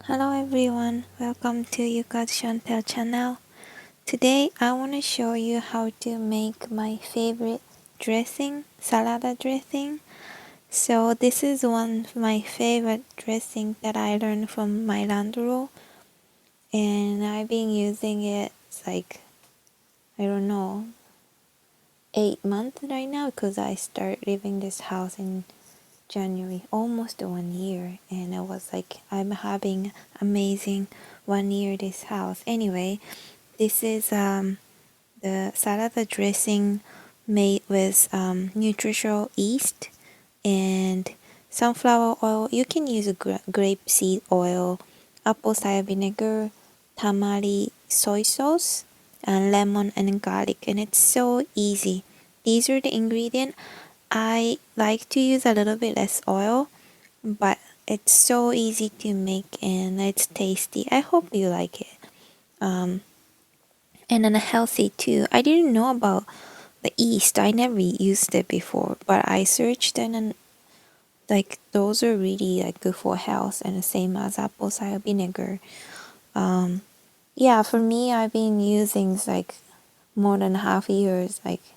Hello everyone, welcome to Yuika's Chantel channel. Today I want to show you how to make my favorite dressing, salad dressing. So this is one of my favorite dressing that I learned from my Meigal, and I've been using it like, I don't know, 8 months right now because I started living this house in January, almost 1 year, and I was like, I'm having amazing 1 year this house. Anyway, this is the salad dressing made with nutritional yeast and sunflower oil. You can use grapeseed oil, apple cider vinegar, tamari soy sauce, and lemon and garlic, and it's so easy. These are the ingredients. I like to use a little bit less oil, but it's so easy to make and it's tasty. I hope you like it. And then healthy too. I didn't know about the yeast. I never used it before, but I searched and then like those are really like good for health and the same as apple cider vinegar. Yeah, for me, I've been using like more than half years, like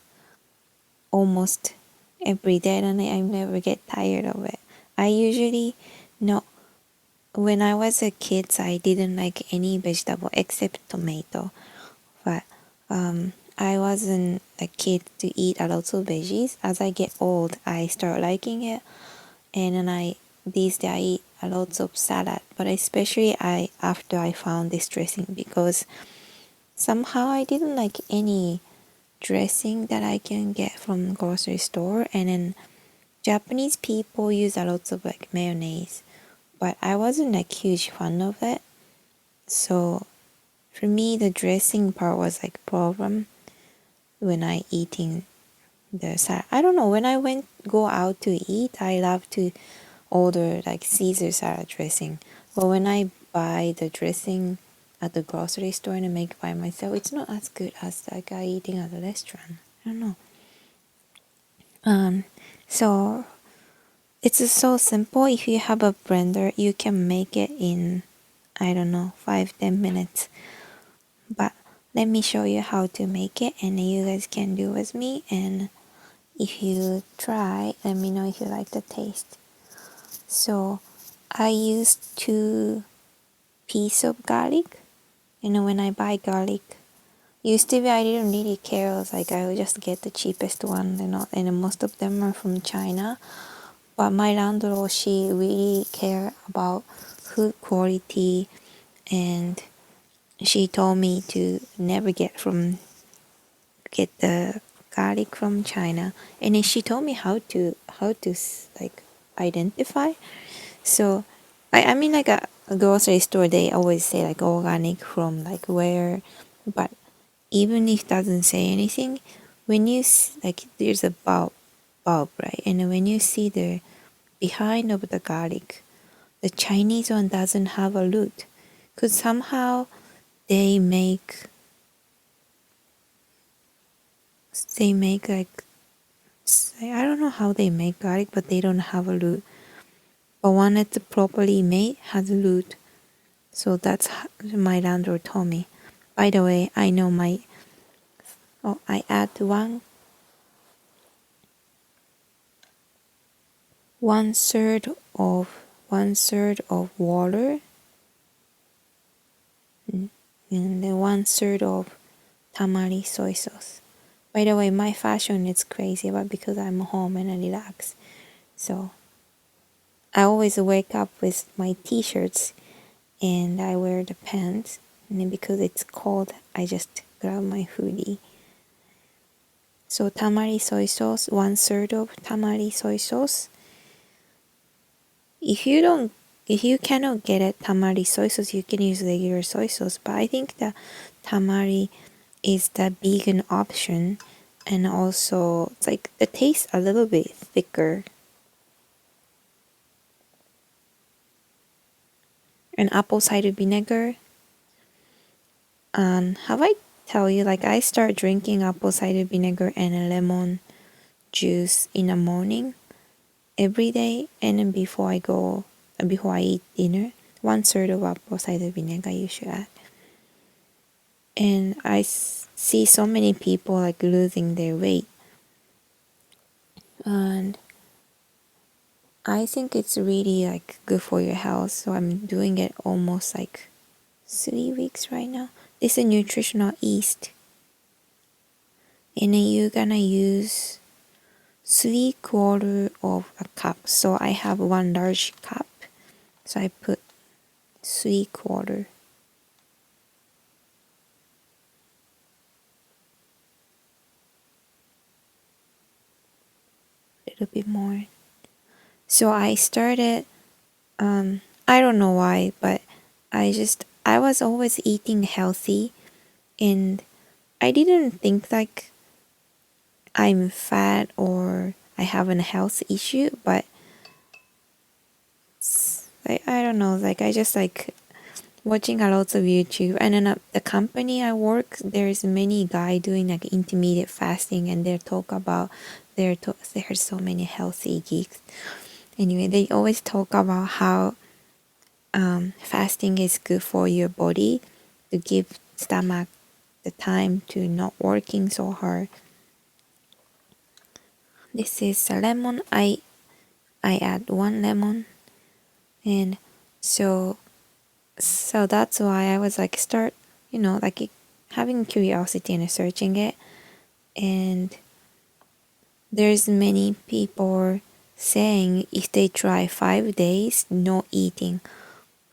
almost every day, and I never get tired of it. I usually no. When I was a kid, I didn't like any vegetable except tomato. But I wasn't a kid to eat a lot of veggies. As I get old, I start liking it, and then these days I eat a lot of salad. But especially after I found this dressing because somehow I didn't like any dressing that I can get from grocery store, and then Japanese people use a lot of like mayonnaise, but I wasn't a huge fan of it. So for me, the dressing part was like problem when I eating the salad. I don't know, when I go out to eat, I love to order like Caesar salad dressing. But when I buy the dressing at the grocery store and I make by myself, it's not as good as like I eating at the restaurant. I don't know. So it's so simple. If you have a blender, you can make it in, I don't know, 5-10 minutes. But let me show you how to make it, and you guys can do with me. And if you try, let me know if you like the taste. So I used 2 pieces of garlic. You know, when I buy garlic, used to be I didn't really care. I was like, I would just get the cheapest one, and most of them are from China. But my landlord, she really care about food quality, and she told me to never get the garlic from China, and then she told me how to like identify. So I mean like a grocery store, they always say like organic from like where, but even if it doesn't say anything, when you like there's a bulb, right, and when you see the behind of the garlic, the Chinese one doesn't have a root, because somehow they make like, I don't know how they make garlic, but they don't have a root. But one that's properly made has a root. So that's my landlord told me. By the way, I know I add one third of water, and then 1/3 of tamari soy sauce. By the way, my fashion is crazy, but because I'm home and I relax, so I always wake up with my t-shirts and I wear the pants, and then because it's cold, I just grab my hoodie. So tamari soy sauce, 1/3 of tamari soy sauce. If you cannot get it tamari soy sauce, you can use regular soy sauce. But I think the tamari is the vegan option, and also it's like the taste a little bit thicker. And apple cider vinegar. Have I tell you, like I start drinking apple cider vinegar and a lemon juice in the morning every day, and then before I eat dinner, 1/3 of apple cider vinegar you should add. And I see so many people like losing their weight, and I think it's really like good for your health. So I'm doing it almost like 3 weeks right now. This is nutritional yeast, and then you're gonna use 3/4 of a cup. So I have 1 large cup, so I put 3/4. A little bit more. So I started, I don't know why, but I was always eating healthy, and I didn't think like I'm fat or I have a health issue, but I don't know, like I just like watching a lot of YouTube, and then the company I work, there's many guy doing like intermediate fasting, and they talk about there's so many healthy geeks. Anyway, they always talk about how fasting is good for your body to give stomach the time to not working so hard. This is a lemon. I add 1 lemon, and so that's why I was like start, like having curiosity and searching it, and there's many people saying if they try 5 days no eating,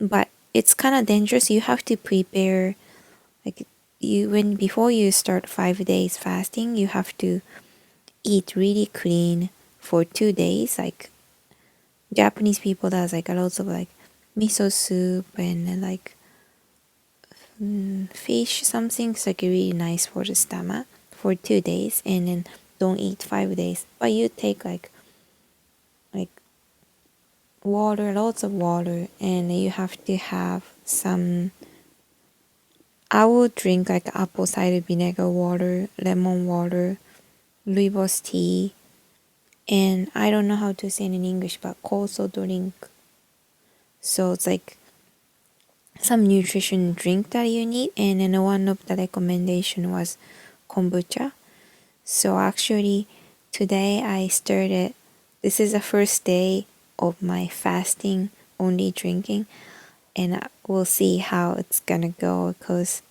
but it's kind of dangerous. You have to prepare, like before you start 5 days fasting, you have to eat really clean for 2 days. Like Japanese people does like a lot of like miso soup and then like fish, something's like really nice for the stomach for 2 days, and then don't eat 5 days. But you take like water, lots of water, and you have to have some. I will drink like apple cider vinegar water, lemon water, rooibos tea, and I don't know how to say it in English, but koso drink. So it's like some nutrition drink that you need, and then one of the recommendation was kombucha. So actually today I started, this is the first day of my fasting only drinking, and we'll see how it's gonna go because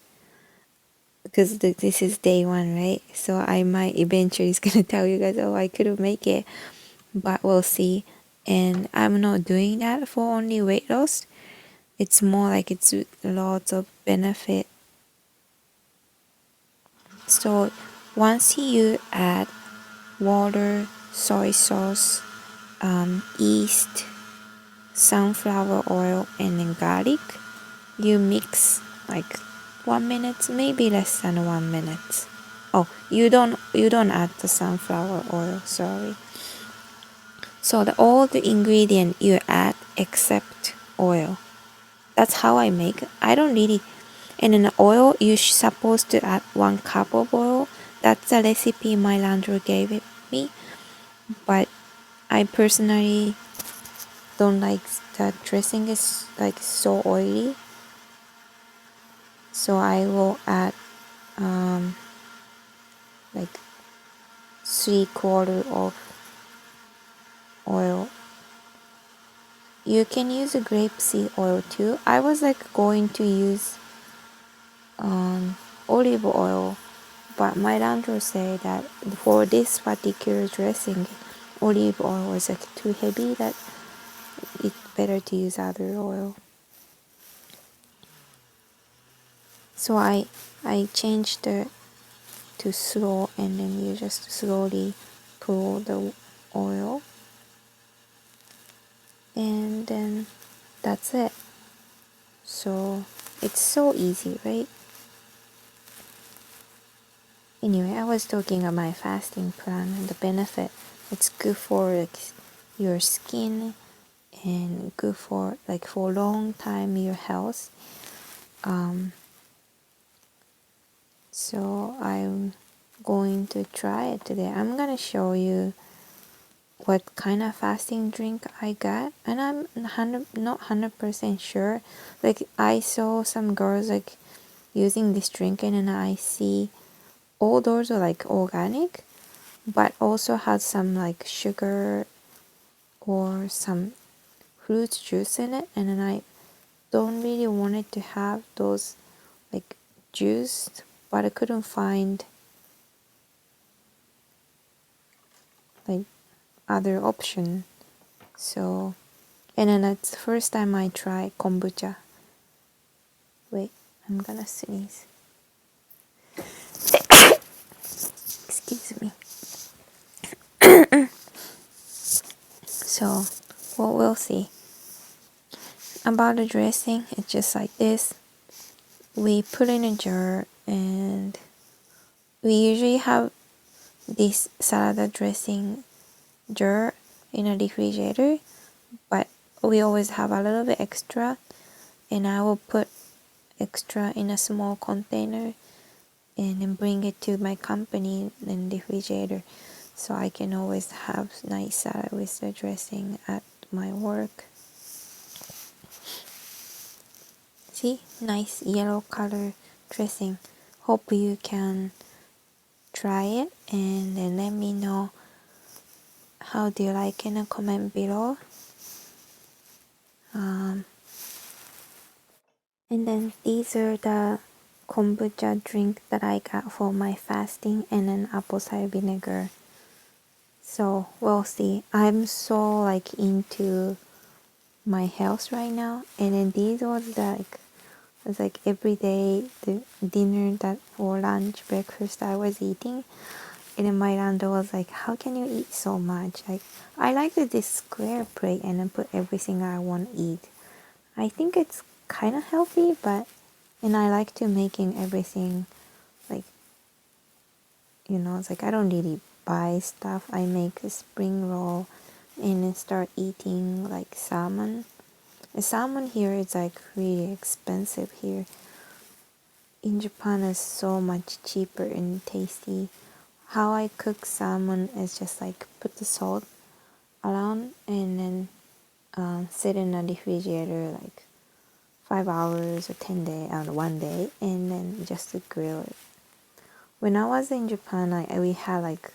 this is day 1, right? So I might eventually is gonna tell you guys, oh, I couldn't make it, but we'll see. And I'm not doing that for only weight loss. It's more like it's lots of benefit. So once you add water, soy sauce, yeast, sunflower oil, and then garlic, you mix like 1 minute, maybe less than 1 minute. Oh, you don't add the sunflower oil, sorry. So all the ingredient you add except oil. That's how I make it. I don't really, and in the oil you're supposed to add 1 cup of oil. That's the recipe my landlord gave it me, but I personally don't like the dressing is like so oily, so I will add like 3/4 of oil. You can use a grapeseed oil too. I was like going to use olive oil, but my landlord said that for this particular dressing, olive oil was like too heavy, that it's better to use other oil. So I changed it to slow, and then you just slowly pour the oil, and then that's it. So it's so easy, right? Anyway, I was talking about my fasting plan and the benefit. It's good for like your skin and good for like for a long time your health. So I'm going to try it today. I'm gonna show you what kind of fasting drink I got, and I'm not 100% sure. Like I saw some girls like using this drink, and then I see all those are like organic, but also had some like sugar or some fruit juice in it, and then I don't really wanted to have those like juice, but I couldn't find like other option. So, and then that's the first time I try kombucha. Wait, I'm gonna sneeze. Excuse me. So, well, we'll see. About the dressing, it's just like this. We put in a jar, and we usually have this salad dressing jar in a refrigerator, but we always have a little bit extra, and I will put extra in a small container and then bring it to my company in the refrigerator, so I can always have nice salad with the dressing at my work. See, nice yellow color dressing. Hope you can try it, and then let me know how do you like in a comment below. And then these are the kombucha drink that I got for my fasting, and then apple cider vinegar. So we'll see. I'm so like into my health right now, and then these was like every day the dinner that or lunch breakfast I was eating, and then my landlord was like, how can you eat so much? Like I like this square plate and then put everything I want to eat. I think it's kind of healthy, but and I like to making everything like, it's like I don't really buy stuff. I make a spring roll and then start eating like salmon. The salmon here is like really expensive here. In Japan is so much cheaper and tasty. How I cook salmon is just like put the salt around and then sit in a refrigerator like 5 hours or 10 day on 1 day, and then just to grill it. When I was in Japan, we had like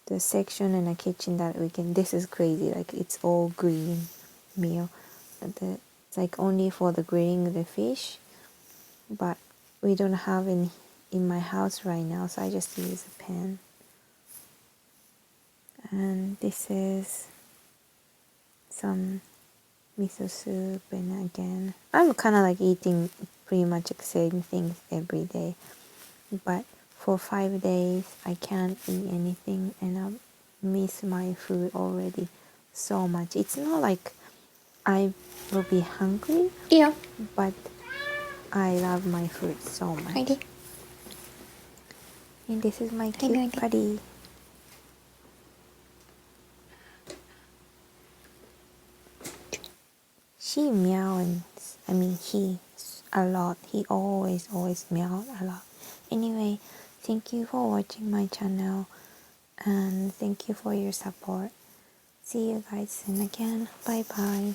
the section in the kitchen that we can. This is crazy. Like it's all green meal. It's like only for the grilling the fish, but we don't have in my house right now, so I just use a pan. And this is some miso soup, and again, I'm kind of like eating pretty much the same things every day, but for 5 days I can't eat anything, and I miss my food already so much. It's not like I will be hungry, Yeah. but I love my food so much. I do. And this is my cute buddy. She meows. He a lot. He always meows a lot. Anyway, thank you for watching my channel, and thank you for your support. See you guys soon again. Bye bye.